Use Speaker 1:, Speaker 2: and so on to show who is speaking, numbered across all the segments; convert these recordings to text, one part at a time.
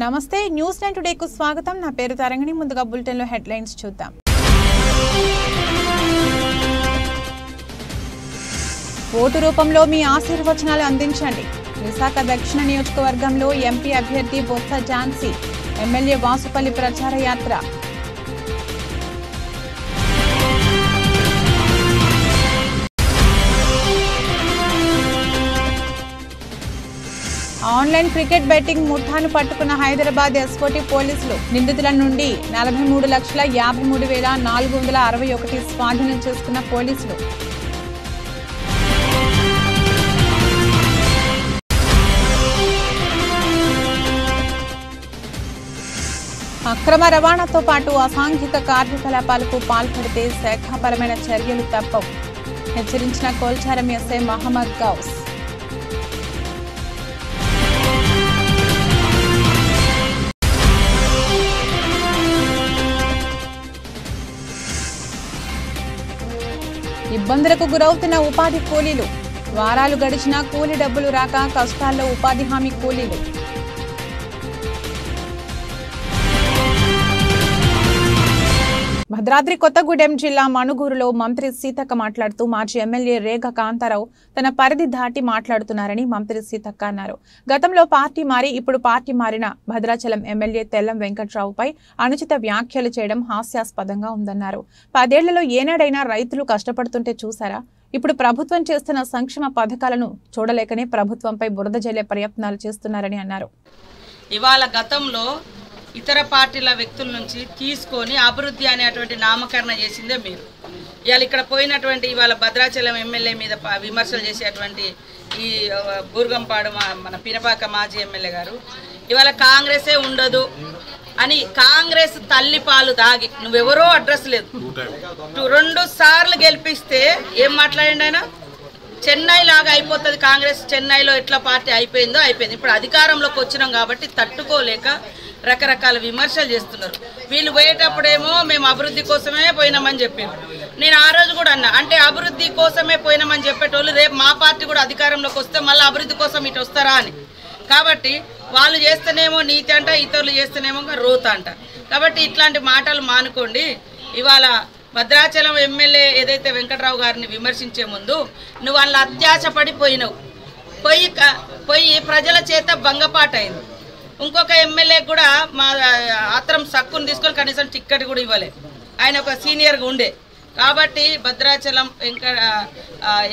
Speaker 1: నమస్తే న్యూస్ 9 టుడేకు స్వాగతం. నా పేరు తరంగిణి. ముందుగా బులెటిన్లో హెడ్లైన్స్ చూద్దాం. ఓటు రూపంలో మీ ఆశీర్వచనాలు అందించండి. విశాఖ దక్షిణ నియోజకవర్గంలో ఎంపీ అభ్యర్థి బొత్స ఝాన్సీ, ఎమ్మెల్యే వాసుపల్లి ప్రచార యాత్ర. ఆన్లైన్ క్రికెట్ బెట్టింగ్ ముఠాను పట్టుకున్న హైదరాబాద్ ఎస్కోటీ పోలీసులు. నిందితుల నుండి 43,53,461 స్వాధీనం చేసుకున్న పోలీసులు. అక్రమ రవాణాతో పాటు అసాంఘిక కార్యకలాపాలకు పాల్పడితే శాఖాపరమైన చర్యలు తప్పవు, హెచ్చరించిన కోల్చారం ఎస్ఐ మహమ్మద్ గౌస్. ఇబ్బందులకు గురవుతున్న ఉపాధి కూలీలు. వారాలు గడిచినా కూలీ డబ్బులు రాక కష్టాల్లో ఉపాధి హామీ కూలీలు. భద్రాద్రి కొత్తగూడెం జిల్లా మణుగూరులో మంత్రి సీతక్క మాట్లాడుతూ మాజీ ఎమ్మెల్యే రేగ కాంతారావు తన పరిధి దాటి మాట్లాడుతున్నారని మంత్రి సీతక్క అన్నారు. గతంలో పార్టీ మారి ఇప్పుడు పార్టీ మారిన భద్రాచలం ఎమ్మెల్యే తెల్లం వెంకట్రావుపై అనుచిత వ్యాఖ్యలు చేయడం హాస్యాస్పదంగా ఉందన్నారు. 10 ఏళ్లలో ఏనాడైనా రైతులు కష్టపడుతుంటే చూసారా? ఇప్పుడు ప్రభుత్వం చేస్తున్న సంక్షేమ పథకాలను చూడలేకనే ప్రభుత్వంపై బురద జల్లే ప్రయత్నాలు చేస్తున్నారని అన్నారు.
Speaker 2: ఇవాళ గతంలో ఇతర పార్టీల వ్యక్తుల నుంచి తీసుకొని అభివృద్ధి అనేటువంటి నామకరణ చేసిందే మీరు. ఇవాళ ఇక్కడ పోయినటువంటి ఇవాళ భద్రాచలం ఎమ్మెల్యే మీద విమర్శలు చేసేటువంటి ఈ బూర్గంపాడు మన పినపాక మాజీ ఎమ్మెల్యే గారు ఇవాళ కాంగ్రెసే ఉండదు అని కాంగ్రెస్ తల్లి పాలు దాగి నువ్వెవరో అడ్రస్ లేదు 2 సార్లు గెలిపిస్తే ఏం మాట్లాడండి ఆయన? చెన్నై లాగా అయిపోతుంది కాంగ్రెస్. చెన్నైలో ఎట్లా పార్టీ అయిపోయిందో అయిపోయింది. ఇప్పుడు అధికారంలోకి వచ్చినాం కాబట్టి తట్టుకోలేక రకరకాల విమర్శలు చేస్తున్నారు. వీళ్ళు పోయేటప్పుడేమో మేము అభివృద్ధి కోసమే పోయినామని చెప్పారు. నేను ఆ రోజు కూడా అన్నా, అంటే అభివృద్ధి కోసమే పోయినామని చెప్పేటోళ్ళు రేపు మా పార్టీ కూడా అధికారంలోకి వస్తే మళ్ళీ అభివృద్ధి కోసం ఇటు వస్తారా అని. కాబట్టి వాళ్ళు చేస్తేనేమో నీతి అంట, ఇతరులు చేస్తేనేమో రోత అంట. కాబట్టి ఇట్లాంటి మాటలు మానుకోండి. ఇవాళ భద్రాచలం ఎమ్మెల్యే ఏదైతే వెంకట్రావు గారిని విమర్శించే ముందు నువ్వు వాళ్ళ అత్యాశపడిపోయినావు. పోయి ప్రజల చేత భంగపాటు అయింది. ఇంకొక ఎమ్మెల్యే కూడా మా ఆత్రం సక్కును తీసుకొని కనీసం టిక్కెట్ కూడా ఇవ్వలే. ఆయన ఒక సీనియర్గా ఉండే. కాబట్టి భద్రాచలం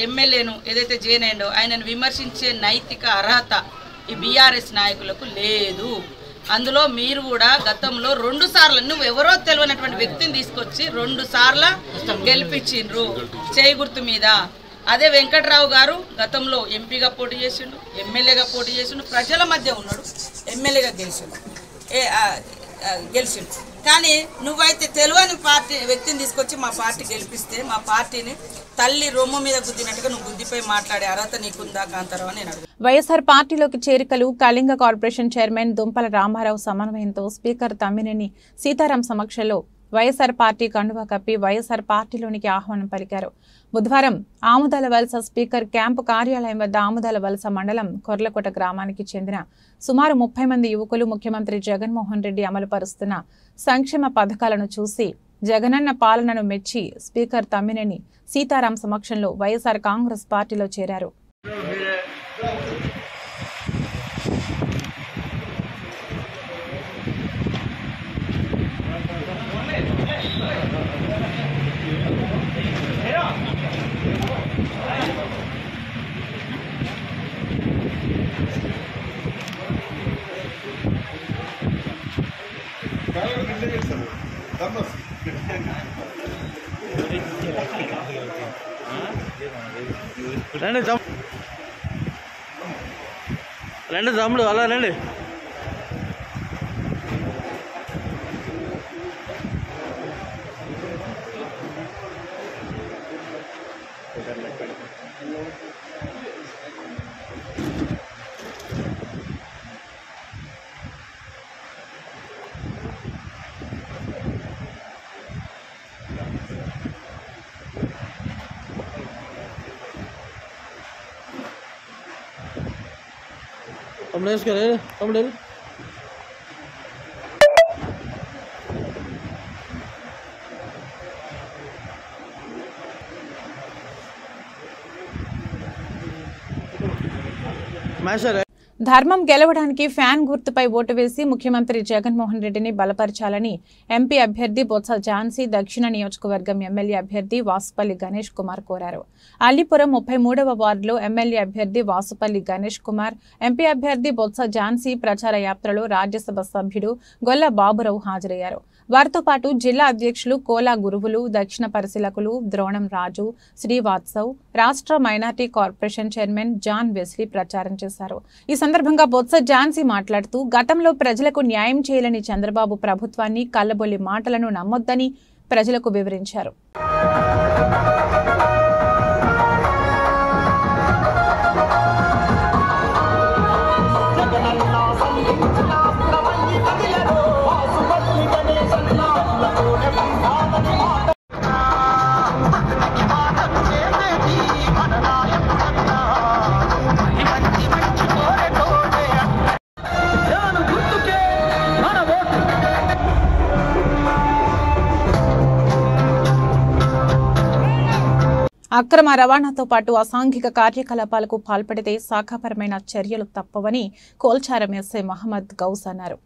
Speaker 2: ఎమ్మెల్యేను ఏదైతే జైన్ అయిండో ఆయనను విమర్శించే నైతిక అర్హత ఈ బీఆర్ఎస్ నాయకులకు లేదు. అందులో మీరు కూడా గతంలో 2 సార్లు నువ్వు ఎవరో తెలియనటువంటి వ్యక్తిని తీసుకొచ్చి 2 సార్లు గెలిపించిండ్రు చేయి గుర్తు మీద. అదే వెంకట్రావు గారు గతంలో ఎంపీగా పోటీ చేసిండు, ఎమ్మెల్యేగా పోటీ చేసిండు, ప్రజల మధ్య ఉన్నాడు, ఎమ్మెల్యేగా గెలిచిండు. కానీ నువ్వైతే తెలియని పార్టీ వ్యక్తిని తీసుకొచ్చి మా పార్టీ గెలిపిస్తే మా పార్టీని తల్లి రొమ్ము మీద గుద్దినట్టుగా నువ్వు గుద్దిపోయి మాట్లాడే అర్హత నీకుందా కాంతారావు అని నేను అడుగు.
Speaker 1: వైఎస్ఆర్ పార్టీలోకి చేరికలు. కళింగ కార్పొరేషన్ చైర్మన్ దుంపల రామారావు సమన్వయంతో స్పీకర్ తమ్మినేని సీతారాం సమక్షంలో వైఎస్ఆర్ పార్టీ కండువా కప్పి వైఎస్ఆర్ పార్టీలోనికి ఆహ్వానం పలికారు. బుధవారం ఆముదాల వలస స్పీకర్ క్యాంపు కార్యాలయం వద్ద ఆముదాల వలస మండలం కొర్లకోట గ్రామానికి చెందిన సుమారు 30 మంది యువకులు ముఖ్యమంత్రి జగన్మోహన్ రెడ్డి అమలు పరుస్తున్న సంక్షేమ పథకాలను చూసి జగనన్న పాలనను మెచ్చి స్పీకర్ తమ్మినేని సీతారాం సమక్షంలో వైఎస్ఆర్ కాంగ్రెస్ పార్టీలో చేరారు.
Speaker 3: రండి తమ్ముడు, అలా రండి. తమ్ముడు వేసుకోలే తమ్ముడు
Speaker 1: ధర్మం గెలవడానికి ఫ్యాన్ గుర్తుపై ఓటు వేసి ముఖ్యమంత్రి జగన్మోహన్ రెడ్డిని బలపరచాలని ఎంపీ అభ్యర్థి బొత్స ఝాన్సీ దక్షిణ నియోజకవర్గం ఎమ్మెల్యే అభ్యర్థి వాసుపల్లి గణేష్ కుమార్ కోరారు. అల్లిపురం 33వ వార్డులో ఎమ్మెల్యే అభ్యర్థి వాసుపల్లి గణేష్ కుమార్, ఎంపీ అభ్యర్థి బొత్స ఝాన్సీ ప్రచార యాత్రలో రాజ్యసభ సభ్యుడు గొల్ల బాబురావు హాజరయ్యారు. వారితో పాటు జిల్లా అధ్యక్షులు కోలా గురువులు, దక్షిణ పరిశీలకులు ద్రోణం రాజు, శ్రీవాత్సవ్, రాష్ట్ర minority corporation chairman John Wesley ప్రచారం చేశారు. ఈ సందర్భంగా బొత్స ఝాన్సీ మాట్లాడుతూ గతంలో ప్రజలకు న్యాయం చేయలేని చంద్రబాబు ప్రభుత్వాన్ని కల్లబొల్లి మాటలను నమ్మొద్దని ప్రజలకు వివరించారు. అక్రమ రవాణాతో పాటు అసాంఘిక కార్యకలాపాలకు పాల్పడితే శాఖాపరమైన చర్యలు తప్పవని కోల్చారం ఎస్ఐ మహమ్మద్ గౌస్ అన్నారు.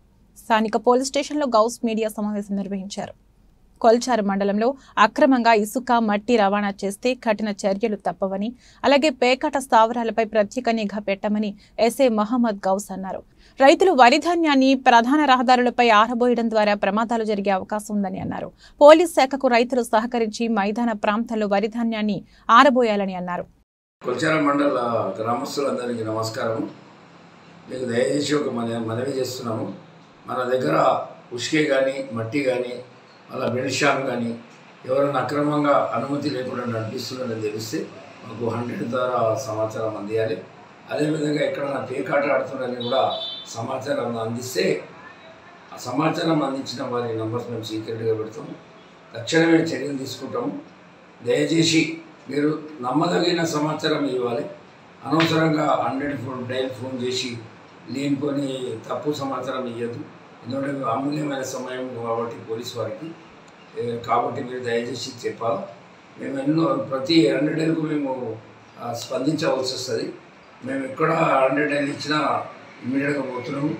Speaker 1: స్థానిక పోలీస్ స్టేషన్లో గౌస్ మీడియా సమావేశం నిర్వహించారు. కొల్చారు మండలంలో అక్రమంగా ఇసుక, మట్టి రవాణా చేస్తే కఠిన చర్యలు తప్పవని, అలాగే పేకాట స్థావరాలపై ప్రత్యేక నిఘా పెట్టమని ఎస్ఐ మహమ్మద్ గౌస్ అన్నారు. రైతులు వరి ధాన్యాన్ని ప్రధాన రహదారులపై ఆరబోయడం ద్వారా ప్రమాదాలు జరిగే అవకాశం ఉందని అన్నారు. పోలీస్ శాఖకు రైతులు సహకరించి మైదాన ప్రాంతాల్లో వరి ధాన్యాన్ని ఆరబోయాలని అన్నారు.
Speaker 4: కొల్చారం మండల గ్రామస్తులందరికీ నమస్కారం. మీకు దయచేసి ఒక మనవి చేస్తున్నాము. మన దగ్గర ఉష్కే కానీ, మట్టి కానీ, అలా బెల్షాన్ కానీ ఎవరైనా అక్రమంగా అనుమతి లేకుండా నడిపిస్తున్నారని తెలిస్తే మాకు 100 ద్వారా సమాచారం అందియాలి. అదేవిధంగా ఎక్కడైనా పేకాట ఆడుతున్నారని కూడా సమాచారం అందిస్తే ఆ సమాచారం అందించిన వారి నంబర్స్ మేము సీక్రెట్గా పెడతాము. తక్షణమే చర్యలు తీసుకుంటాము. దయచేసి మీరు నమ్మదగిన సమాచారం ఇవ్వాలి. అనవసరంగా 100 డైల్ ఫోన్ చేసి లేనిపోని తప్పు సమాచారం ఇవ్వద్దు. ఎందుకంటే అమూల్యమైన సమయం కాబట్టి పోలీసు వారికి, కాబట్టి మీరు దయచేసి చెప్పాలి. మేము ఎన్నో ప్రతి 100 డైల్కు మేము స్పందించవలసి వస్తుంది. మేము ఎక్కడ 100 డైల్ ఇచ్చినా ఇమ్మీడియట్గా పోతున్నాము.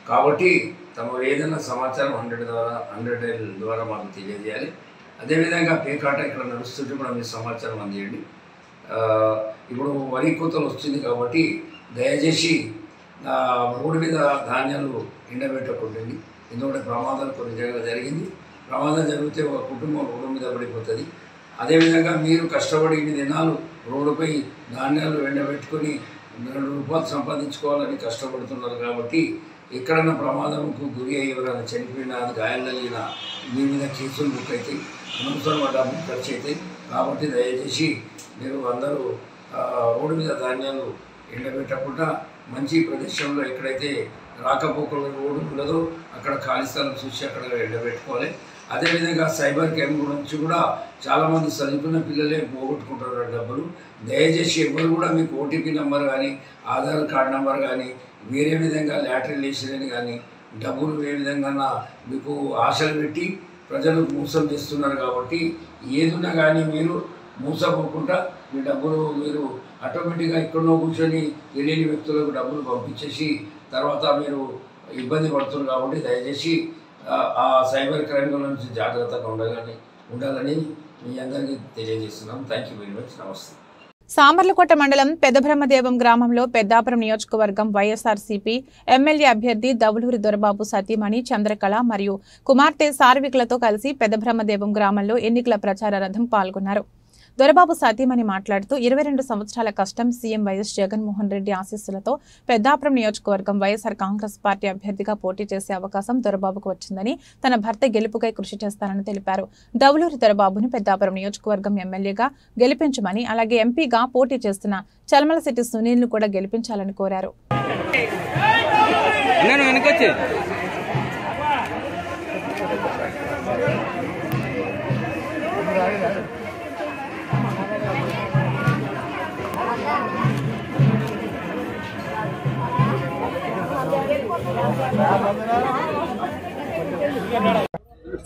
Speaker 4: కాబట్టి తమ ఏదైనా సమాచారం 100 డైల్ ద్వారా మాకు తెలియజేయాలి. అదేవిధంగా పేకాట ఇక్కడ నడుస్తుంటే కూడా మీరు సమాచారం అందియండి. ఇప్పుడు వరి కోతలు వస్తుంది కాబట్టి దయచేసి రోడ్డు మీద ధాన్యాలు ఎండబెట్టకూడదండి. ఎందుకంటే ప్రమాదాలు కొన్ని జగలు జరిగింది. ప్రమాదం జరిగితే ఒక కుటుంబం రోడ్డు మీద పడిపోతుంది. అదేవిధంగా మీరు కష్టపడి 8 దినాలు రోడ్డుపై ధాన్యాలు ఎండబెట్టుకొని 2 రూపాయలు సంపాదించుకోవాలని కష్టపడుతున్నారు. కాబట్టి ఎక్కడైనా ప్రమాదంకు గురి అయ్యి ఎవరైనా చనిపోయినా, గాయాలు కలిగిన మీ మీద కేసులు బుక్ అవుతాయి, అనవసరంగా డబ్బులు ఖర్చు అవుతాయి. కాబట్టి దయచేసి మీరు అందరూ రోడ్డు మీద ధాన్యాలు ఎండబెట్టకుండా మంచి ప్రదేశంలో ఎక్కడైతే రాకపోకల రోడ్డు ఉండదో అక్కడ ఖాళీ స్థలం చూసి అక్కడ ఎండబెట్టుకోవాలి. అదేవిధంగా సైబర్ క్రైమ్ గురించి కూడా చాలామంది చదువుకున్న పిల్లలే పోగొట్టుకుంటారు డబ్బులు. దయచేసి ఎవరు కూడా మీకు ఓటీపీ నెంబర్ కానీ, ఆధార్ కార్డ్ నెంబర్ కానీ, వేరే విధంగా లాటరీ లేచిదని కానీ డబ్బులు ఏ విధంగా మీకు ఆశలు పెట్టి ప్రజలు మోసం చేస్తున్నారు. కాబట్టి ఏదున్నా కానీ మీరు మోసపోకుండా మీ డబ్బులు మీరు ఆటోమేటిక్గా ఎక్కడో కూర్చొని తెలియని వ్యక్తులకు డబ్బులు పంపించేసి తర్వాత మీరు ఇబ్బంది పడుతున్నారు. కాబట్టి దయచేసి ఆ సైబర్ క్రైమ్ నుంచి జాగ్రత్తగా ఉండాలని మీ అందరికీ తెలియజేస్తున్నాం. Thank you very much. నమస్తే.
Speaker 1: సామర్లకోట మండలం పెద్దబ్రహ్మదేవం గ్రామంలో పెద్దాపురం నియోజకవర్గం వైఎస్ఆర్సీపీ ఎమ్మెల్యే అభ్యర్థి దవులూరి దొరబాబు సతీమణి చంద్రకళ మరియు కుమార్తె సార్వికులతో కలిసి పెద్దబ్రహ్మదేవం గ్రామంలో ఎన్నికల ప్రచార రథం పాల్గొన్నారు. దొరబాబు సతీమణి మాట్లాడుతూ 22 సంవత్సరాల కష్టం సీఎం వైఎస్ జగన్మోహన్ రెడ్డి ఆశీస్సులతో పెద్దాపురం నియోజకవర్గం వైఎస్ఆర్ కాంగ్రెస్ పార్టీ అభ్యర్థిగా పోటీ చేసే అవకాశం దొరబాబుకు వచ్చిందని, తన భర్త గెలుపుకై కృషి చేస్తానని తెలిపారు. దవులూరి దొరబాబును పెద్దాపురం నియోజకవర్గం ఎమ్మెల్యేగా గెలిపించమని, అలాగే ఎంపీగా పోటీ చేస్తున్న చల్మలశెట్టి సునీల్ను కూడా గెలిపించాలని కోరారు.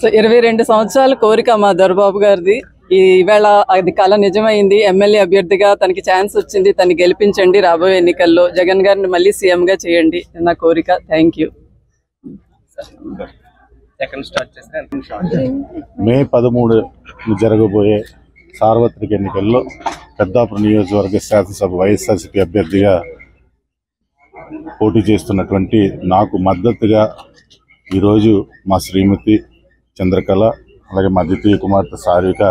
Speaker 5: సో 22 సంవత్సరాల కోరిక మా దొరబాబు గారిది. ఈవేళ అది కళ నిజమైంది. ఎమ్మెల్యే అభ్యర్థిగా తనకి ఛాన్స్ వచ్చింది. తను గెలిపించండి. రాబోయే ఎన్నికల్లో జగన్ గారిని మళ్ళీ సీఎంగా చేయండి నా కోరిక. Thank you.
Speaker 6: మే 13 జరగబోయే సార్వత్రిక ఎన్నికల్లో పెద్దాపురం నియోజకవర్గ శాసనసభ వైఎస్ఆర్సీపీ అభ్యర్థిగా పోటీ చేస్తున్నటువంటి నాకు మద్దతుగా ఈరోజు మా శ్రీమతి చంద్రకళ, అలాగే మా ద్వితీయ కుమార్తె సారిక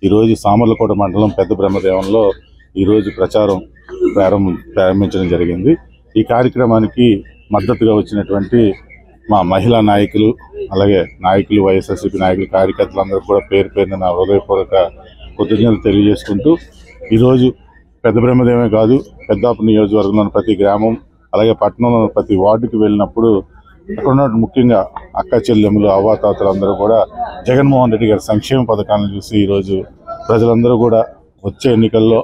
Speaker 6: ఈరోజు సామర్లకోట మండలం పెద్ద బ్రహ్మదేవంలో ఈరోజు ప్రచారం ప్రారంభించడం జరిగింది. ఈ కార్యక్రమానికి మద్దతుగా వచ్చినటువంటి మా మహిళా నాయకులు, అలాగే నాయకులు, వైఎస్ఆర్సీపీ నాయకులు, కార్యకర్తలందరూ కూడా పేరు పేరున నా హృదయపూర్వక కృతజ్ఞతలు తెలియజేసుకుంటూ ఈరోజు పెద్ద బ్రహ్మదేవమే కాదు, పెద్దాపురం నియోజకవర్గంలోని ప్రతి గ్రామం, అలాగే పట్టణంలో ప్రతి వార్డుకి వెళ్ళినప్పుడు అక్కడ ఉన్న ముఖ్యంగా అక్క చెల్లెములు, అవ్వాతాతలు అందరూ కూడా జగన్మోహన్ రెడ్డి గారి సంక్షేమ పథకాలను చూసి ఈరోజు ప్రజలందరూ కూడా వచ్చే ఎన్నికల్లో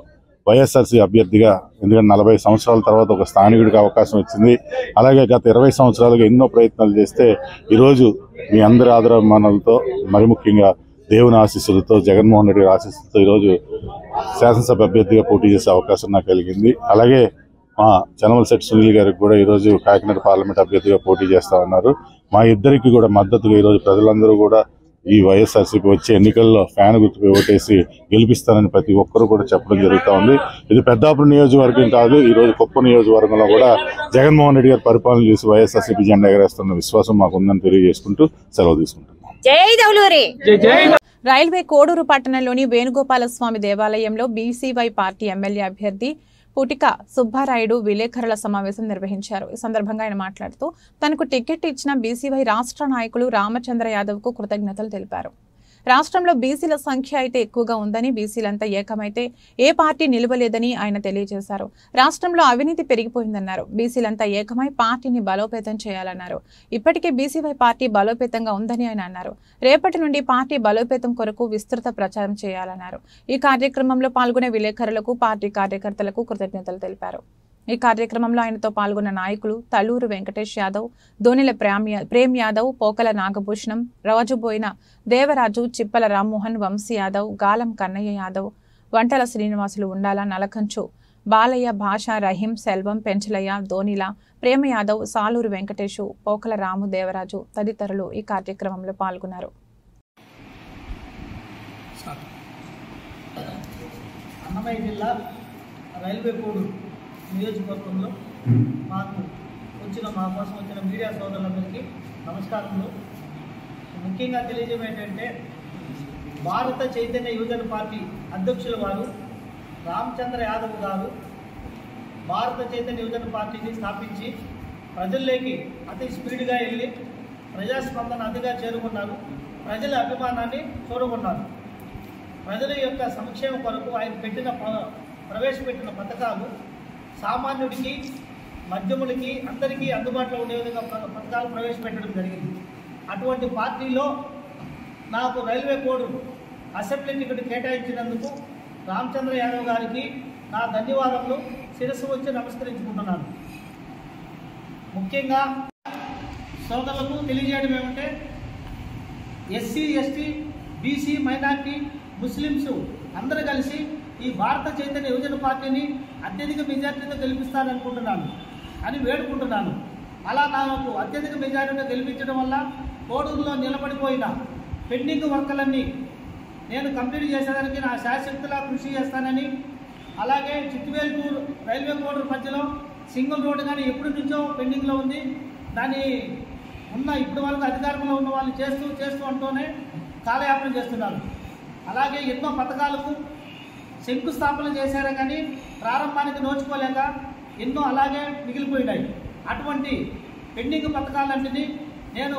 Speaker 6: వైఎస్ఆర్సీ అభ్యర్థిగా, ఎందుకంటే 40 సంవత్సరాల తర్వాత ఒక స్థానికుడికి అవకాశం వచ్చింది. అలాగే గత 20 సంవత్సరాలుగా ఎన్నో ప్రయత్నాలు చేస్తే ఈరోజు మీ అందరి ఆదరాభిమానాలతో, మరి ముఖ్యంగా దేవుని ఆశీస్సులతో, జగన్మోహన్ రెడ్డి గారి ఆశీస్సులతో ఈరోజు శాసనసభ అభ్యర్థిగా పోటీ చేసే అవకాశం నాకు కలిగింది. అలాగే మా చనమలశెట్టి సునీల్ గారికి కూడా ఈరోజు కాకినాడ పార్లమెంట్ అభ్యర్థిగా పోటీ చేస్తూ ఉన్నారు. మా ఇద్దరికి కూడా మద్దతుగా ఈరోజు ప్రజలందరూ కూడా ఈ వైఎస్ఆర్సీపీ వచ్చే ఎన్నికల్లో ఫ్యాన్ గుర్తుపై ఓటేసి గెలిపిస్తానని ప్రతి ఒక్కరు కూడా చెప్పడం జరుగుతూ ఉంది. ఇది పెద్దాపురం నియోజకవర్గం కాదు, ఈరోజు కుప్పం నియోజకవర్గంలో కూడా జగన్మోహన్ రెడ్డి గారి పరిపాలన చూసి వైఎస్ఆర్సీపీ జెండా ఎగరేస్తున్న విశ్వాసం మాకు ఉందని తెలియజేసుకుంటూ సెలవు తీసుకుంటున్నాం.
Speaker 1: రైల్వే కోడూరు పట్టణంలోని వేణుగోపాలస్వామి దేవాలయంలో బీసీవై పార్టీ ఎమ్మెల్యే అభ్యర్థి పుటిక సుబ్బారాయుడు విలేకరుల సమావేశం నిర్వహించారు. ఈ సందర్భంగా ఆయన మాట్లాడుతూ తనకు టికెట్ ఇచ్చిన బీసీవై రాష్ట్ర నాయకులు రామచంద్ర యాదవ్ కు కృతజ్ఞతలు తెలిపారు. రాష్ట్రంలో బీసీల సంఖ్య అయితే ఎక్కువగా ఉందని, బీసీలంతా ఏకమైతే ఏ పార్టీ నిలవలేదని ఆయన తెలియజేశారు. రాష్ట్రంలో అవినీతి పెరిగిపోయిందన్నారు. బీసీలంతా ఏకమై పార్టీని బలోపేతం చేయాలన్నారు. ఇప్పటికే బీసీవై పార్టీ బలోపేతంగా ఉందని ఆయన అన్నారు. రేపటి నుండి పార్టీ బలోపేతం కొరకు విస్తృత ప్రచారం చేయాలన్నారు. ఈ కార్యక్రమంలో పాల్గొనే విలేకరులకు, పార్టీ కార్యకర్తలకు కృతజ్ఞతలు తెలిపారు. ఈ కార్యక్రమంలో ఆయనతో పాల్గొన్న నాయకులు తల్లూరు వెంకటేష్ యాదవ్, దోనెల ప్రేమ్ యాదవ్, పోకల నాగభూషణం, రాజుబోయిన దేవరాజు, చిప్పల రామ్మోహన్, వంశీ యాదవ్, గాలం కన్నయ్య యాదవ్, వంటల శ్రీనివాసులు, ఉండాల, నలకంచు బాలయ్య, భాష, రహీం, సెల్వం, పెంచలయ్య, దోనిల, ప్రేమ యాదవ్, సాలూరు వెంకటేషు, పోకల రాము, దేవరాజు తదితరులు ఈ కార్యక్రమంలో పాల్గొన్నారు.
Speaker 7: అన్నమయ్య జిల్లా రైల్వే కోడూరు నియోజకవర్గంలో మా కోసం వచ్చిన మీడియా సోదరులందరికీ నమస్కారములు. ముఖ్యంగా తెలియజేయడం ఏంటంటే, భారత చైతన్య యువజన పార్టీ అధ్యక్షుల వారు రామచంద్ర యాదవ్ గారు భారత చైతన్య యువజన పార్టీని స్థాపించి ప్రజల్లోకి అతి స్పీడ్గా వెళ్ళి ప్రజాస్పందన అతిగా చేరుకున్నారు. ప్రజల అభిమానాన్ని చూరగొన్నారు. ప్రజల యొక్క సంక్షేమం కొరకు ఆయన ప్రవేశపెట్టిన పథకాలు సామాన్యుడికి, మధ్యములకి, అందరికీ అందుబాటులో ఉండే విధంగా పథకాలు ప్రవేశపెట్టడం జరిగింది. అటువంటి పార్టీలో నాకు రైల్వే కోడ్ అసెంబ్లీ టికెట్ కేటాయించినందుకు రామచంద్ర యాదవ్ గారికి నా ధన్యవాదములు శిరస్సు వచ్చి నమస్కరించుకుంటున్నాను. ముఖ్యంగా సోదరులకు తెలియజేయడం ఏమంటే, SC, ST, BC, minority, Muslims అందరూ కలిసి ఈ భారత చైతన్య యువజన పార్టీని అత్యధిక మెజార్టీతో గెలిపిస్తారనుకుంటున్నాను అని వేడుకుంటున్నాను. అలా నాకు అత్యధిక మెజార్టీతో గెలిపించడం వల్ల కోడూరులో నిలబడిపోయిన పెండింగ్ వర్కులన్నీ నేను కంప్లీట్ చేసేదానికి నా శాశక్తిలా కృషి చేస్తానని, అలాగే చిట్టువేల్పూర్ రైల్వే కోడూరు మధ్యలో సింగిల్ రోడ్డు కానీ ఎప్పటి నుంచో పెండింగ్లో ఉంది. దాన్ని ఇప్పటి వరకు అధికారంలో ఉన్న వాళ్ళు చేస్తూ అంటూనే కాలయాపన చేస్తున్నారు. అలాగే ఎన్నో పథకాలకు శంకుస్థాపన చేశారే కానీ ప్రారంభానికి నోచుకోలేక ఎన్నో అలాగే మిగిలిపోయినాయి. అటువంటి పెండింగ్ పథకాలన్నింటినీ నేను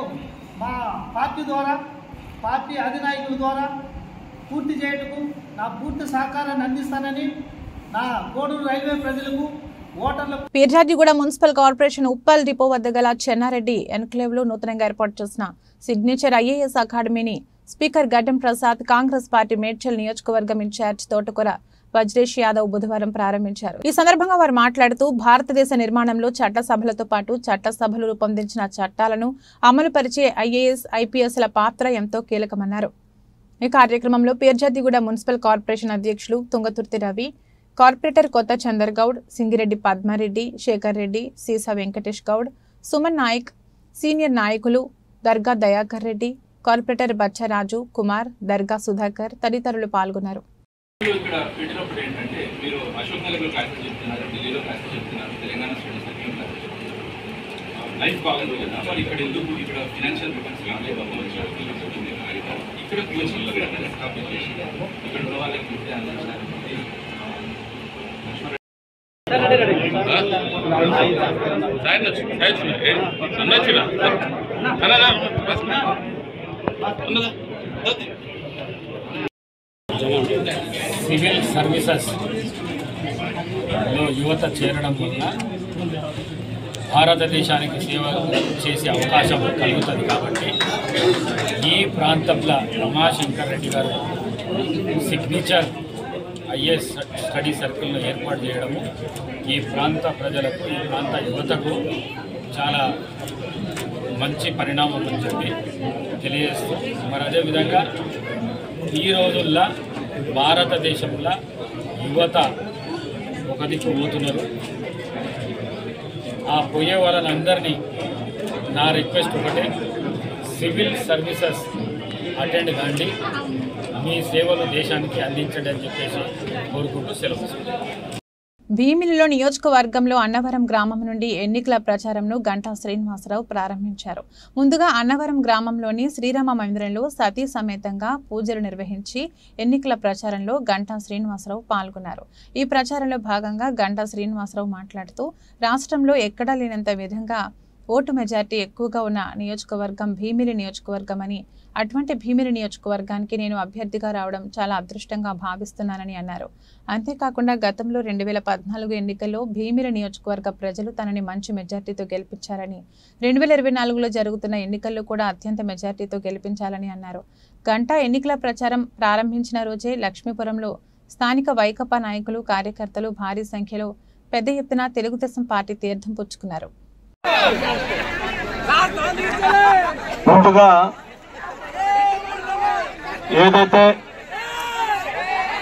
Speaker 7: మా పార్టీ ద్వారా, పార్టీ అధినాయకుల ద్వారా పూర్తి చేయటకు నా పూర్తి సహకారాన్ని అందిస్తానని నా కోడూరు రైల్వే ప్రజలకు, ఓటర్లకు.
Speaker 1: పీర్జాజిగూడ మున్సిపల్ కార్పొరేషన్ ఉప్పల్ డిపో వద్ద గల చెన్నారెడ్డి ఎన్క్లేవ్లో నూతనంగా ఏర్పాటు చేసిన సిగ్నేచర్ ఐఏఎస్ అకాడమీని స్పీకర్ గడ్డం ప్రసాద్, కాంగ్రెస్ పార్టీ మేడ్చల్ నియోజకవర్గం ఇన్ఛార్జ్ తోటకూర వజ్రేష్ యాదవ్ బుధవారం ప్రారంభించారు. ఈ సందర్భంగా వారు మాట్లాడుతూ భారతదేశ నిర్మాణంలో చట్టసభలతో పాటు చట్టసభలు రూపొందించిన చట్టాలను అమలుపరిచే ఐఏఎస్, ఐపీఎస్ల పాత్ర ఎంతో కీలకమన్నారు. ఈ కార్యక్రమంలో పీర్జాదిగూడ మున్సిపల్ కార్పొరేషన్ అధ్యక్షులు తుంగతుర్తి రవి, కార్పొరేటర్ కొత్త చందర్గౌడ్, సింగిరెడ్డి పద్మారెడ్డి, శేఖర్ రెడ్డి, సీసా వెంకటేష్ గౌడ్, సుమన్ నాయక్, సీనియర్ నాయకులు దర్గా దయాకర్ రెడ్డి, కార్పొరేటర్ బచ్చరాజు కుమార్, దర్గా సుధాకర్ తదితరులు పాల్గొన్నారు.
Speaker 8: ఇక్కడ పెట్టినప్పుడు ఏంటంటే మీరు అశోక్ నగర్లో క్లాసెస్ చెప్తున్నారు, ఢిల్లీలో క్లాసెస్ చెప్తున్నారు, తెలంగాణ స్టడీ సర్కిల్ క్లాసెస్ చెప్తున్నారు. లైఫ్ బాగుంది కదా, మరి ఇక్కడ ఎందుకు ఇక్కడ ఫినాన్షియల్ రిటర్న్స్ ఇక్కడ కోచింగ్ ఎస్టాబ్లిష్ చేసి ఇక్కడ ఉన్న వాళ్ళకి విద్య అందించారు.
Speaker 9: సివిల్ సర్వీసెస్లో యువత చేరడం వల్ల భారతదేశానికి సేవ చేసే అవకాశం కలుగుతుంది. కాబట్టి ఈ ప్రాంతంలో రమాశంకర్ రెడ్డి గారు సిగ్నేచర్ ఐఏఎస్ స్టడీ సర్కిల్ను ఏర్పాటు చేయడము ఈ ప్రాంత ప్రజలకు, ఈ ప్రాంత యువతకు చాలా మంచి పరిణామం అని చెప్పి తెలియజేస్తూ, మరి అదేవిధంగా ఈ రోజుల్లో భారతదేశంలో యువత ఒక దిక్కు పోతున్నారు. ఆ పోయే వాళ్ళందరినీ నా రిక్వెస్ట్ ఒకటే, సివిల్ సర్వీసెస్ అటెండ్ కాండి, మీ సేవలు దేశానికి అందించండి అని చెప్పేసి కోరుకుంటూ సెలవు.
Speaker 1: భీమిలిలో నియోజకవర్గంలో అన్నవరం గ్రామం నుండి ఎన్నికల ప్రచారంను గంటా శ్రీనివాసరావు ప్రారంభించారు. ముందుగా అన్నవరం గ్రామంలోని శ్రీరామ మందిరంలో సతీ సమేతంగా పూజలు నిర్వహించి ఎన్నికల ప్రచారంలో గంటా శ్రీనివాసరావు పాల్గొన్నారు. ఈ ప్రచారంలో భాగంగా గంటా శ్రీనివాసరావు మాట్లాడుతూ, రాష్ట్రంలో ఎక్కడా లేనంత విధంగా ఓటు మెజార్టీ ఎక్కువగా ఉన్న నియోజకవర్గం భీమిలి నియోజకవర్గం అని, అటువంటి భీమిలి నియోజకవర్గానికి నేను అభ్యర్థిగా రావడం చాలా అదృష్టంగా భావిస్తున్నానని అన్నారు. అంతేకాకుండా గతంలో 2014 ఎన్నికల్లో భీమిలి నియోజకవర్గ ప్రజలు తనని మంచి మెజార్టీతో గెలిపించారని, 2024లో జరుగుతున్న ఎన్నికల్లో కూడా అత్యంత మెజార్టీతో గెలిపించాలని అన్నారు. గంటా ఎన్నికల ప్రచారం ప్రారంభించిన రోజే లక్ష్మీపురంలో స్థానిక వైకాపా నాయకులు, కార్యకర్తలు భారీ సంఖ్యలో పెద్ద ఎత్తున తెలుగుదేశం పార్టీ తీర్థం పుచ్చుకున్నారు.
Speaker 10: ముందుగా ఏదైతే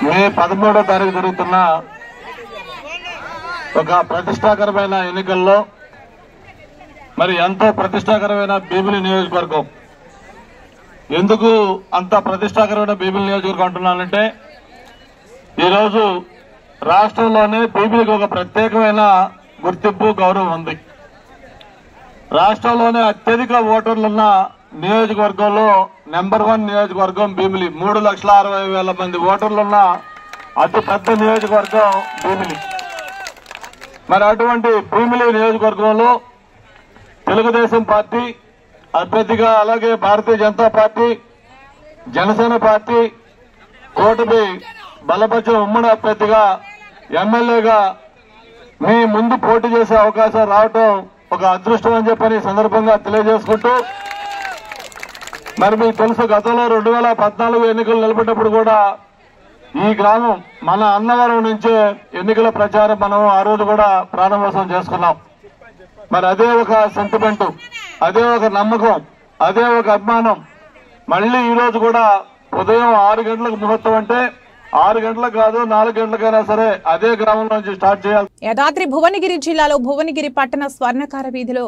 Speaker 10: మే 13వ తారీఖు జరుగుతున్న ఒక ప్రతిష్టాకరమైన ఎన్నికల్లో మరి ఎంతో ప్రతిష్టాకరమైన భీమిలి నియోజకవర్గం, ఎందుకు అంత ప్రతిష్టాకరమైన భీమిలి నియోజకవర్గం అంటున్నానంటే, ఈరోజు రాష్ట్రంలోనే భీమిలికి ఒక ప్రత్యేకమైన గుర్తింపు, గౌరవం ఉంది. రాష్ట్రంలోనే అత్యధిక ఓటర్లున్న నియోజకవర్గంలో నెంబర్ 1 నియోజకవర్గం భీమిలి. 3,60,000 మంది ఓటర్లున్న అతి పెద్ద నియోజకవర్గం భీమిలి. మరి అటువంటి భీమిలి నియోజకవర్గంలో తెలుగుదేశం పార్టీ అభ్యర్థిగా, అలాగే భారతీయ జనతా పార్టీ, జనసేన పార్టీ కూటమి బలపరిచిన ఉమ్మడి అభ్యర్థిగా ఎమ్మెల్యేగా మీ ముందు పోటీ చేసే అవకాశం రావటం ఒక అదృష్టం అని చెప్పని సందర్భంగా తెలియజేసుకుంటూ, మరి మీకు తెలుసు గతంలో 2014 ఎన్నికలు నిలబెట్టినప్పుడు కూడా ఈ గ్రామం మన అన్నవరం నుంచే ఎన్నికల ప్రచారం మనం ఆ రోజు కూడా ప్రారంభోత్సవం చేసుకున్నాం. మరి అదే ఒక సెంటిమెంట్, అదే ఒక నమ్మకం, అదే ఒక అభిమానం మళ్ళీ ఈ రోజు కూడా ఉదయం 6 గంటలకు ముహూర్తం అంటే 6 గంటలకు కాదు 4 గంటలకైనా సరే అదే గ్రామం నుంచి స్టార్ట్ చేయాలి.
Speaker 1: యాదాద్రి భువనగిరి జిల్లాలో భువనగిరి పట్టణ స్వర్ణకార వీధిలో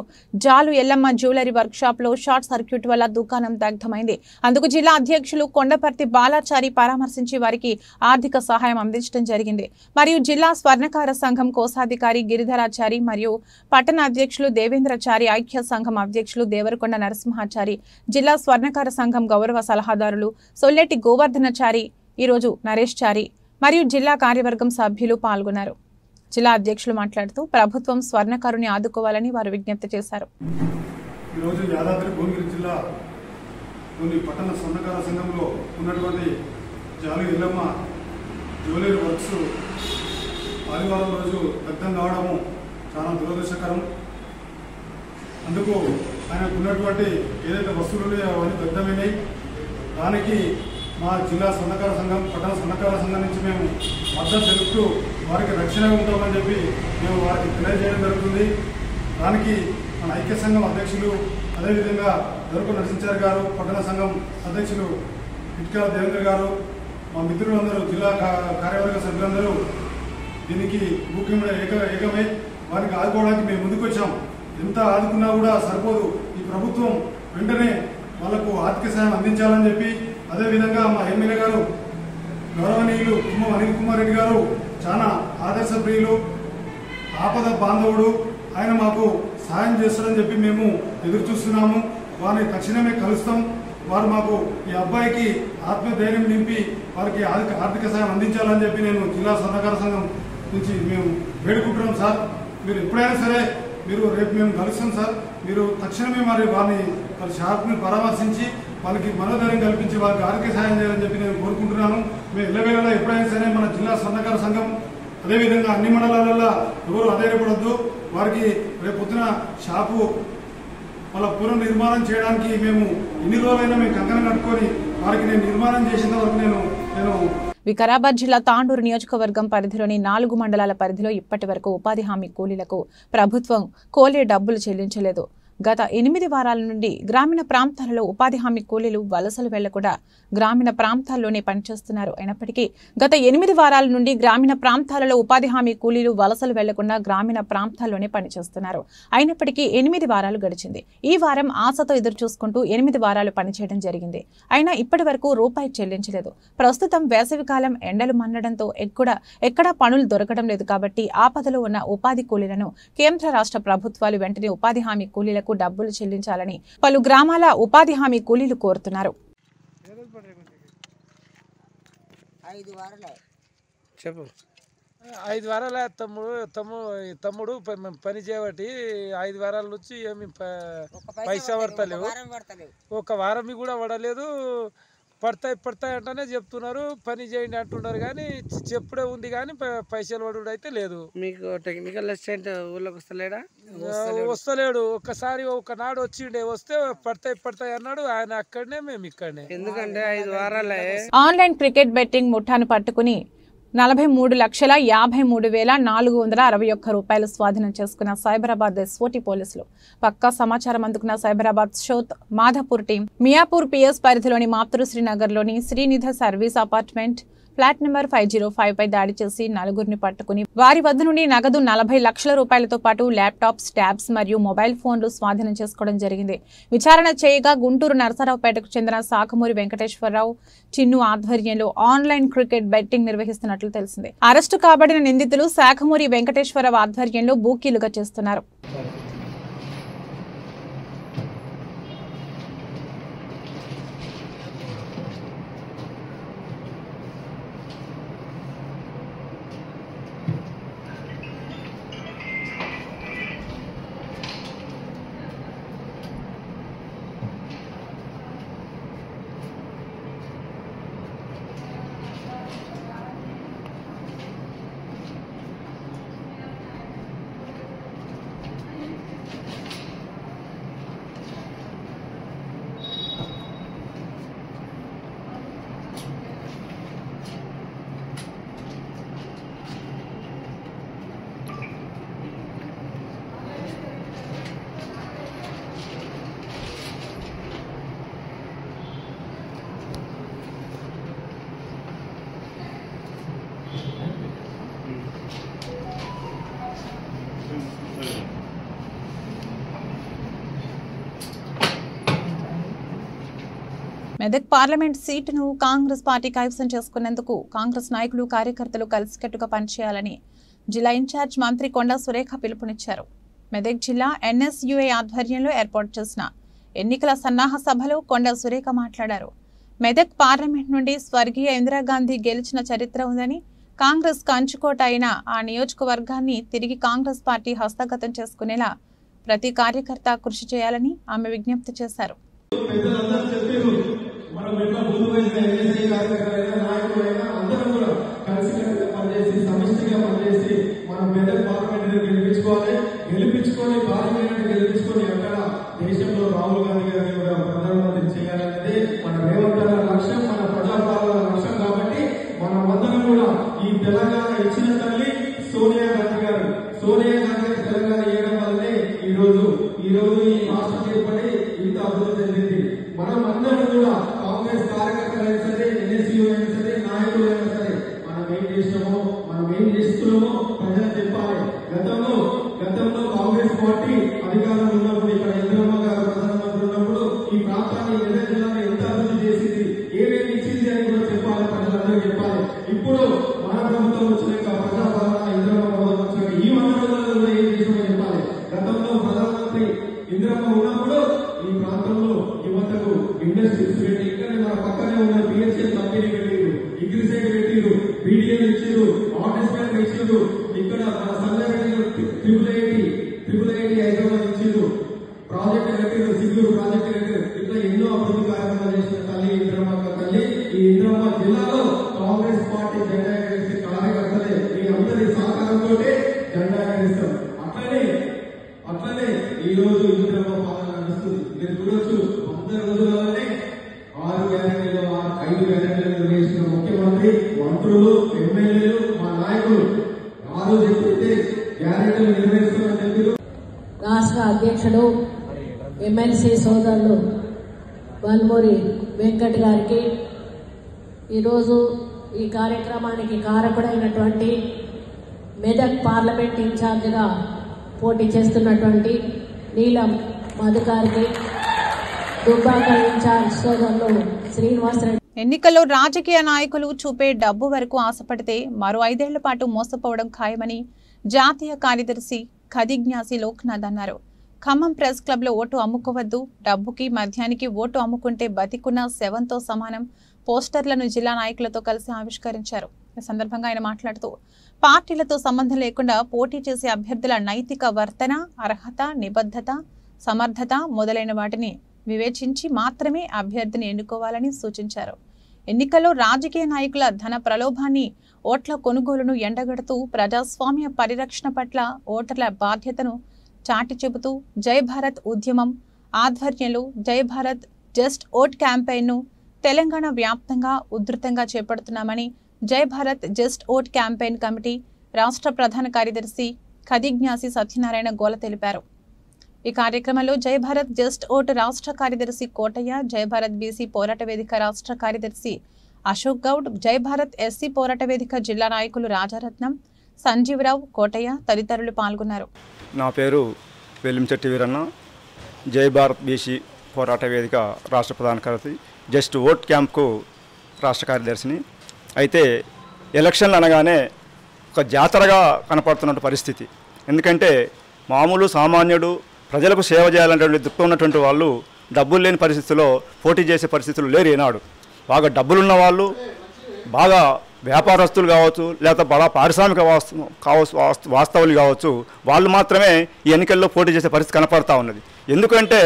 Speaker 1: జాలు ఎల్లమ్మ జ్యువెలరీ వర్క్ షాప్ లో షార్ట్ సర్క్యూట్ వల్ల దుకాణం దగ్ధమైంది. అందుకు జిల్లా అధ్యక్షులు కొండపర్తి బాలాచారి పరామర్శించి వారికి ఆర్థిక సహాయం అందించడం జరిగింది. మరియు జిల్లా స్వర్ణకార సంఘం కోశాధికారి గిరిధరాచారి మరియు పట్టణ అధ్యక్షులు దేవేంద్రచారి, ఐక్య సంఘం అధ్యక్షులు దేవరకొండ నరసింహాచారి, జిల్లా స్వర్ణకార సంఘం గౌరవ సలహాదారులు సొల్లెటి గోవర్ధనచారి, ఈరోజు నరేష్ చారి మరియు జిల్లా కార్యవర్గం సభ్యులు పాల్గొన్నారు. జిల్లా అధ్యక్షులు మాట్లాడుతూ ప్రభుత్వం స్వర్ణకారుని ఆదుకోవాలని వారు విజ్ఞప్తి చేశారు.
Speaker 11: ఈరోజు యాదాద్రి భువనగిరి జిల్లాలోని పట్టణ స్వర్ణకార సంఘంలో ఉన్నటువంటి జాలు ఎల్లమ్మ జ్యువెలరీ వర్క్స్ ఆదివారం రోజు దగ్ధం కావడము చాలా దురదృష్టకరం. అందుకు ఆయనకు ఉన్నటువంటి ఏదైతే వస్తువులు ఉన్నాయో అవన్నీ దగ్ధమైనాయి. దానికి మా జిల్లా స్వర్ణకార సంఘం, పట్టణ స్వర్ణకార సంఘం నుంచి మేము మద్దతు తెలుపుతూ వారికి రక్షణ ఉంటామని చెప్పి మేము వారికి తెలియజేయడం జరుగుతుంది. దానికి మన ఐక్య సంఘం అధ్యక్షులు, అదేవిధంగా దేవరకొండ నరసింహాచారి గారు, పట్టణ సంఘం అధ్యక్షులు ఇటుకాల దేవేంద్ర గారు, మా మిత్రులందరూ, జిల్లా కార్యవర్గ సభ్యులందరూ దీనికి ముఖ్యంగా ఏకమై వారికి ఆదుకోవడానికి మేము ముందుకొచ్చాం. ఎంత ఆదుకున్నా కూడా సరిపోదు. ఈ ప్రభుత్వం వెంటనే వాళ్లకు ఆర్థిక సాయం అందించాలని చెప్పి, అదేవిధంగా మా ఎమ్మెల్యే గారు గౌరవనీయులు తుమ్మల అనిల్ కుమార్ రెడ్డి గారు చాలా ఆదర్శ ప్రియులు, ఆపద బాంధవుడు. ఆయన మాకు సాయం చేస్తారని చెప్పి మేము ఎదురు చూస్తున్నాము. వారిని తక్షణమే కలుస్తాం. వారు మాకు ఈ అబ్బాయికి ఆత్మధైర్యం నింపి వారికి ఆర్థిక సాయం అందించాలని చెప్పి నేను జిల్లా సహకార సంఘం నుంచి మేము వేడుకుంటున్నాం. సార్, మీరు ఎప్పుడైనా సరే రేపు మేము కలుస్తాం సార్. మీరు తక్షణమే వారి షాప్ని పరామర్శించి వాళ్ళకి మనోధైర్యం కల్పించి వారికి ఆర్థిక సాయం చేయాలని చెప్పి నేను కోరుకుంటున్నాను. మేము ఎల్లవేళలా ఎప్పుడైనా సరే మన జిల్లా సన్నకార సంఘం, అదేవిధంగా అన్ని మండలాలలో ఎవరు అధైర్యపడద్దు. వారికి రేపు పొద్దున షాపు వాళ్ళ పునర్నిర్మాణం చేయడానికి మేము ఎన్ని రోజులైనా మేము కంకణం కట్టుకొని వారికి నేను నిర్మాణం చేసిన వరకు నేను
Speaker 1: వికారాబాద్ జిల్లా తాండూరు నియోజకవర్గం పరిధిలోని 4 మండలాల పరిధిలో ఇప్పటి వరకు ఉపాధి హామీ కూలీలకు ప్రభుత్వం కోలే డబ్బులు చెల్లించలేదు. గత 8 వారాల నుండి గ్రామీణ ప్రాంతాలలో ఉపాధి హామీ కూలీలు వలసలు వెళ్లకుండా గ్రామీణ ప్రాంతాల్లోనే పనిచేస్తున్నారు. అయినప్పటికీ గత 8 వారాల నుండి గ్రామీణ ప్రాంతాలలో ఉపాధి హామీ కూలీలు వలసలు వెళ్లకుండా గ్రామీణ ప్రాంతాల్లోనే పనిచేస్తున్నారు. అయినప్పటికీ 8 వారాలు గడిచింది. ఈ వారం ఆశతో ఎదురు చూసుకుంటూ 8 వారాలు పనిచేయడం జరిగింది. అయినా ఇప్పటి వరకు రూపాయి చెల్లించలేదు. ప్రస్తుతం వేసవికాలం, ఎండలు మన్నడంతో ఎక్కడా పనులు దొరకడం లేదు. కాబట్టి ఆపదలో ఉన్న ఉపాధి కూలీలను కేంద్ర రాష్ట్ర ప్రభుత్వాలు వెంటనే ఉపాధి హామీ కూలీలకు డబ్బులు చెల్లించాలని పలు గ్రామాల ఉపాధి హామీ కూలీలు కోరుతున్నారు.
Speaker 12: చెప్పు 5 వారాల తమ్ముడు పని చేయబట్టి 5 వారాల నుంచి ఏమి పైసా పడతలేవు. ఒక వారం కూడా పడలేదు. పడతాయి అంటేనే చెప్తున్నారు. పని చేయండి అంటున్నారు కానీ చెప్పుడే ఉంది కానీ పైసలు పడుడు అయితే లేదు.
Speaker 13: మీకు టెక్నికల్ అసిస్టెంట్ ఊళ్ళోకి
Speaker 12: వస్తలేడు. ఒకసారి ఒకనాడు వచ్చిండే, వస్తే పడతాయి అన్నాడు. ఆయన అక్కడనే, మేము ఇక్కడనే.
Speaker 13: ఎందుకంటే 5 వారాలే
Speaker 1: ఆన్లైన్ క్రికెట్ బెట్టింగ్ ముఠాను పట్టుకుని 43,53,461 రూపాయలు స్వాధీనం చేసుకున్న సైబరాబాద్ ఎస్ఓటీ పోలీసులు. పక్కా సమాచారం అందుకున్న సైబరాబాద్ షోత్ మాధాపూర్ టీం మియాపూర్ పిఎస్ పరిధిలోని మాతృశ్రీ నగర్లోని శ్రీనిధ సర్వీస్ అపార్ట్మెంట్ ఫ్లాట్ నెంబర్ 505 పై దాడి చేసి 4గురిని పట్టుకుని వారి వద్ద నుండి నగదు 40 లక్షల రూపాయలతో పాటు ల్యాప్టాప్స్, ట్యాబ్స్ మరియు మొబైల్ ఫోన్లు స్వాధీనం చేసుకోవడం జరిగింది. విచారణ చేయగా గుంటూరు నరసరావుపేటకు చెందిన సాకమూరి వెంకటేశ్వరరావు చిన్ను ఆధ్వర్యంలో ఆన్లైన్ క్రికెట్ బెట్టింగ్ నిర్వహిస్తున్నట్లు తెలిసింది. అరెస్టు కాబడిన నిందితులు సాకమూరి వెంకటేశ్వరరావు ఆధ్వర్యంలో బూకీలుగా చేస్తున్నారు. మెదక్ పార్లమెంట్ సీటును కాంగ్రెస్ పార్టీ కైవసం చేసుకునేందుకు కాంగ్రెస్ నాయకులు, కార్యకర్తలు కలిసికట్టుగా పనిచేయాలని జిల్లా ఇన్ఛార్జ్ మంత్రి కొండా సురేఖ పిలుపునిచ్చారు. మెదక్ జిల్లా ఎన్ఎస్యుఐ ఆధ్వర్యంలో ఏర్పాటు చేసిన ఎన్నికల సన్నాహ సభలో కొండా సురేఖ మాట్లాడారు. మెదక్ పార్లమెంట్ నుండి స్వర్గీయ ఇందిరాగాంధీ గెలిచిన చరిత్ర ఉందని, కాంగ్రెస్ కంచుకోట అయిన ఆ నియోజకవర్గాన్ని తిరిగి కాంగ్రెస్ పార్టీ హస్తగతం చేసుకునేలా ప్రతి కార్యకర్త కృషి చేయాలని ఆమె విజ్ఞప్తి చేశారు.
Speaker 14: గెలిపించుకొని పార్లమెంట్ గెలిపించుకొని అక్కడ దేశంలో రాహుల్ గాంధీ గారిని కూడా ప్రధానమంత్రి చేయాలనేది మన రేవంత్ గారి లక్ష్యం, మన ప్రజాపాలన లక్ష్యం. కాబట్టి మనం అందరం కూడా ఈ తెలంగాణ ఇచ్చిన తల్లి సోనియా గాంధీ గారు తెలంగాణ ఇవ్వడం వల్లనే ఈ రోజు ఈ రాష్ట్రం ఏర్పడి ఇంత అభివృద్ధి చెందింది. మనం అందరం కూడా కాంగ్రెస్ కార్యకర్తలైనా సరే, ఎన్ఎస్యూ అయినా సరే, నాయకులు అయినా సరే, మనం ఏం చేసినామో, మనం ఏం చేస్తున్నామో ప్రజలకు చెప్పాలి. గతంలో కాంగ్రెస్ పార్టీ అధికారంలో ఉన్నప్పుడు, ఇక్కడ ఇందిరమ్మ గారు ప్రధానమంత్రి ఉన్నప్పుడు ఈ ప్రాంతాన్ని ఎర్ర జిల్లాను ఎంత అభివృద్ధి చేసింది, ఏమేమి ఇచ్చింది అని కూడా చెప్పాలి, ప్రజలందరూ చెప్పాలి. ఇప్పుడు మన ప్రభుత్వం వచ్చినాక, ప్రజాపాలన ఇందిరమ్మ ప్రభుత్వం వచ్చినాక ఈ 100 రోజులలో ఏం చేసామో చెప్పాలి. గతంలో ప్రధానమంత్రి ఇందిరమ్మ ఉన్నప్పుడు ఈ ప్రాంతంలో యువతకు ఇండస్ట్రీస్ పెట్టి, ఇక్కడ మన పక్కనే ఉన్న పిహెచ్ఎల్ కంపెనీ పెట్టిరు, అగ్రిసైడ్ పెట్టిరు, బీడీఎల్ ఇచ్చిరు, ఆర్టిస్ట్ ఇచ్చిరు, ఇక్కడ మన సంగారెడ్డిలో ట్రిపుల్ ఐటీ హైదరాబాద్ ఇచ్చిరు, ప్రాజెక్టు కట్టిరు, సిగ్గూరు ప్రాజెక్టు కట్టిరు. ఇట్లా ఎన్నో అభివృద్ధి కార్యక్రమాలు చేసిన తల్లి ఇందిరమ్మ తల్లి. ఈ ఇందిరమ్మ జిల్లాలో కాంగ్రెస్ పార్టీ జెండా ఎగరేసే కార్యకర్తలే మీ అందరి సహకారంతో జెండా ఎగరేస్తాం. అట్లనే ఈ రోజు ఇందిరమ్మ పాలన నడుస్తుంది. మీరు చూడొచ్చు, 100 రోజులలోనే 6 గ్యారెంటీలు, 5 గ్యారెంటీలు నిర్వహించిన ముఖ్యమంత్రి, మంత్రులు, ఎమ్మెల్యేలు, మా నాయకులు ఆ రోజు ఎప్పుడైతే గ్యారెంటీలు నిర్వహిస్తామని చెప్పారు.
Speaker 15: రాష్ట్ర అధ్యక్షుడు ఎమ్మెల్సీ సోదరులు వల్మూరి వెంకట్ గారికి, ఈరోజు ఈ కార్యక్రమానికి కారకుడైనటువంటి మెదక్ పార్లమెంట్ ఇన్ఛార్జిగా పోటీ చేస్తున్నటువంటి నీలం మధు గారికి, దుబ్బాక ఇన్ఛార్జ్ సోదరులు శ్రీనివాసరెడ్డి.
Speaker 1: ఎన్నికల్లో రాజకీయ నాయకులు చూపే డబ్బు వరకు ఆశపడితే మరో 5 ఏళ్ల పాటు మోసపోవడం ఖాయమని జాతీయ కార్యదర్శి ఖదిజ్ఞాసి లోక్నాథ్ అన్నారు. ఖమ్మం ప్రెస్ క్లబ్ లో ఓటు అమ్ముకోవద్దు, డబ్బుకి మద్యానికి ఓటు అమ్ముకుంటే బతికున్న శవంతో సమానం పోస్టర్లను జిల్లా నాయకులతో కలిసి ఆవిష్కరించారు. ఈ సందర్భంగా ఆయన మాట్లాడుతూ, పార్టీలతో సంబంధం లేకుండా పోటీ చేసే అభ్యర్థుల నైతిక వర్తన, అర్హత, నిబద్ధత, సమర్థత మొదలైన వాటిని వివేచించి మాత్రమే అభ్యర్థిని ఎన్నుకోవాలని సూచించారు. ఎన్నికల్లో రాజకీయ నాయకుల ధన ప్రలోభాన్ని, ఓట్ల కొనుగోలును ఎండగడుతూ ప్రజాస్వామ్య పరిరక్షణ పట్ల ఓటర్ల బాధ్యతను చాటి చెబుతూ జై భారత్ ఉద్యమం ఆధ్వర్యంలో జై భారత్ జస్ట్ ఓట్ క్యాంపెయిన్ను తెలంగాణ వ్యాప్తంగా ఉధృతంగా చేపడుతున్నామని జై Bharat just vote campaign committee రాష్ట్ర ప్రధాన కార్యదర్శి ఖదిజ్ఞాసి సత్యనారాయణ గోల తెలిపారు. ఈ కార్యక్రమంలో జై భారత్ జస్ట్ ఓట్ రాష్ట్ర కార్యదర్శి కోటయ్య, జై భారత్ బీసీ పోరాట వేదిక రాష్ట్ర కార్యదర్శి అశోక్ గౌడ్, జై భారత్ ఎస్సీ పోరాట వేదిక జిల్లా నాయకులు రాజారత్నం, సంజీవరావు, కోటయ్య తదితరులు పాల్గొన్నారు.
Speaker 16: నా పేరు వెల్లించెట్టి వీరన్న, జై భారత్ బీసీ పోరాట వేదిక రాష్ట్ర ప్రధాన కార్యదర్శి, జస్ట్ ఓట్ క్యాంప్కు రాష్ట్ర కార్యదర్శిని. అయితే ఎలక్షన్లు అనగానే ఒక జాతరగా కనపడుతున్న పరిస్థితి. ఎందుకంటే మామూలు సామాన్యుడు ప్రజలకు సేవ చేయాలనేటువంటి దుఃఖం ఉన్నటువంటి వాళ్ళు డబ్బులు లేని పరిస్థితుల్లో పోటీ చేసే పరిస్థితులు లేరు ఈనాడు. బాగా డబ్బులున్న వాళ్ళు, బాగా వ్యాపారస్తులు కావచ్చు, లేకపోతే బడా పారిశ్రామిక వాస్తవులు కావచ్చు, వాళ్ళు మాత్రమే ఈ ఎన్నికల్లో పోటీ చేసే పరిస్థితి కనపడతా ఉన్నది. ఎందుకంటే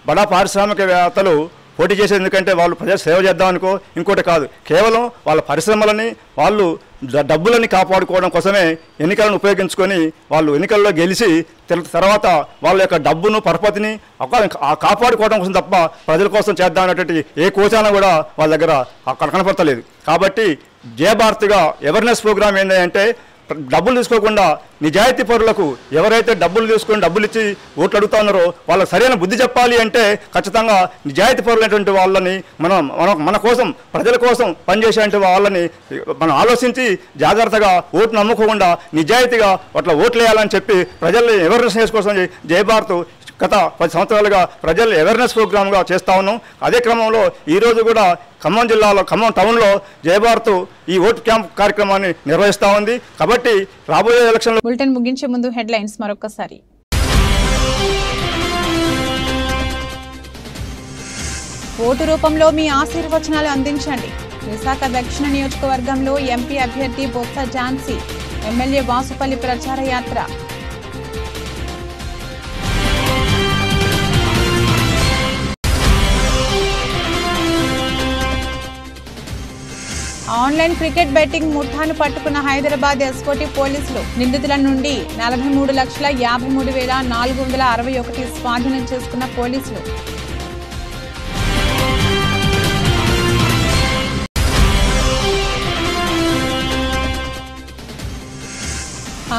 Speaker 16: బడా పారిశ్రామికవేత్తలు పోటీ చేసేది ఎందుకంటే వాళ్ళు ప్రజలు సేవ చేద్దామనుకో, ఇంకోటి కాదు, కేవలం వాళ్ళ పరిశ్రమలని, వాళ్ళు డబ్బులని కాపాడుకోవడం కోసమే ఎన్నికలను ఉపయోగించుకొని వాళ్ళు ఎన్నికల్లో గెలిచి తర్వాత వాళ్ళ యొక్క డబ్బును పరపతిని కాపాడుకోవడం కోసం తప్ప ప్రజల కోసం చేద్దాం అనేటువంటి ఏ కోచాన కూడా వాళ్ళ దగ్గర అక్కడ కనపడతలేదు. కాబట్టి జయ భారత్గా అవేర్నెస్ ప్రోగ్రామ్ ఏంటంటే డబ్బులు తీసుకోకుండా నిజాయితీ పరులకు, ఎవరైతే డబ్బులు తీసుకొని డబ్బులు ఇచ్చి ఓట్లు అడుగుతా ఉన్నారో వాళ్ళకి సరైన బుద్ధి చెప్పాలి అంటే ఖచ్చితంగా నిజాయితీ పరులైనటువంటి వాళ్ళని మన కోసం, ప్రజల కోసం పనిచేసేటువంటి వాళ్ళని మనం ఆలోచించి జాగ్రత్తగా ఓటు నమ్ముకోకుండా నిజాయితీగా అట్లా ఓట్లు వేయాలని చెప్పి ప్రజల్ని అవేర్నెస్ చేసుకోసం జై భారత్ గత 10 సంవత్సరాలుగా ప్రజలు అవేర్నెస్ ప్రోగ్రామ్గా చేస్తా ఉన్నాం. అదే క్రమంలో ఈరోజు కూడా ఖమ్మం జిల్లాలో, ఖమ్మం టౌన్లో జై భారత్ ఈ ఓటు క్యాంప్ కార్యక్రమాన్ని నిర్వహిస్తూ ఉంది. కాబట్టి రాబోయే ఎలక్షన్లో
Speaker 1: బులెటిన్ ముగించే ముందు హెడ్లైన్స్ మరొకసారి. ఓటు రూపంలో మీ ఆశీర్వచనాలు అందించండి. విశాఖ దక్షిణ నియోజకవర్గంలో ఎంపీ అభ్యర్థి బొత్స ఝాన్సీ, ఎమ్మెల్యే వాసుపల్లి ప్రచార యాత్ర. ఆన్లైన్ క్రికెట్ బెట్టింగ్ ముఠాను పట్టుకున్న హైదరాబాద్ ఎస్కోటీ పోలీసులు. నిందితుల నుండి 43,53,461 స్వాధీనం చేసుకున్న పోలీసులు.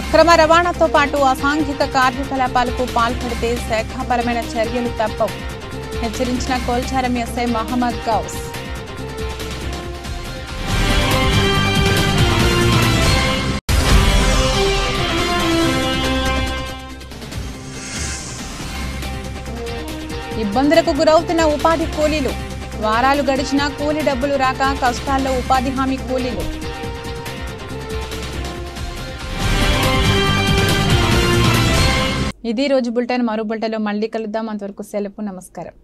Speaker 1: అక్రమ రవాణాతో పాటు అసాంఘిక కార్యకలాపాలకు పాల్పడితే శాఖాపరమైన చర్యలు తప్పవు, హెచ్చరించిన కోల్చారం ఎస్ఐ మహమ్మద్ గౌస్. ఇబ్బందులకు గురవుతున్న ఉపాధి కూలీలు, వారాలు గడిచినా కూలీ డబ్బులు రాక కష్టాల్లో ఉపాధి హామీ కూలీలు. ఇది రోజు బులెటిన్. మరో బులెటిన్లో మళ్ళీ కలుద్దాం. అంతవరకు సెలవు. నమస్కారం.